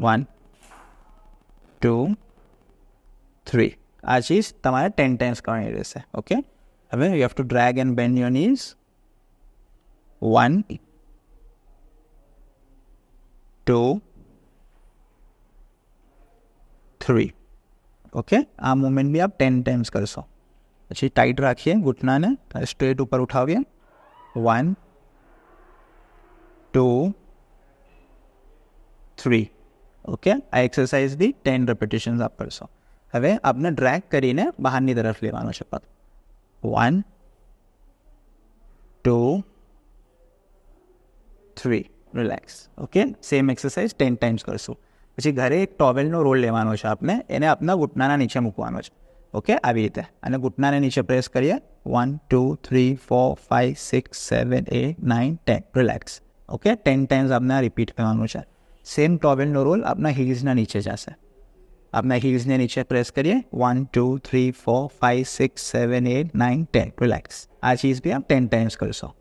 1 2 3 આ ચીજ તમારે 10 ટાઈમ્સ કરવાની રહેશે. ઓકે, હવે you have to drag and band your knees. 1 2 3. Okay, આ મૂવમેન્ટ બી આપ 10 ટાઈમ્સ કરશો. પછી ટાઈટ રાખીએ ઘૂંટનાને, સ્ટ્રેટ ઉપર ઉઠાવીએ. 1 2 3. ઓકે, આ એક્સરસાઇઝ બી 10 રેપિટેશન્સ આપ કરશો. હવે આપને ડ્રેગ કરીને બહારની તરફ લેવાનો છે પગ. 1 2 3. Relax. Okay, same exercise 10 times કરશું. પછી ઘરે એક ટોવેલનો રોલ લેવાનો છે આપને, એને આપના ઘૂંટનાના નીચે મૂકવાનો છે. ઓકે, આવી રીતે, અને ઘૂંટનાને નીચે પ્રેસ કરીએ. 1 2 3 4 5 6 7 8 9 10. રિલેક્સ. ઓકે, 10 ટાઈમ્સ આપને રિપીટ કરવાનું છે. સેમ ટોવેલનો રોલ આપના હીલ્સના નીચે જશે. આપના હીલ્સને નીચે પ્રેસ કરીએ. 1 2 3 4 5 6 7 8 9 10. રિલેક્સ. આ ચીઝ બી આપ 10 ટાઈમ્સ કરશો.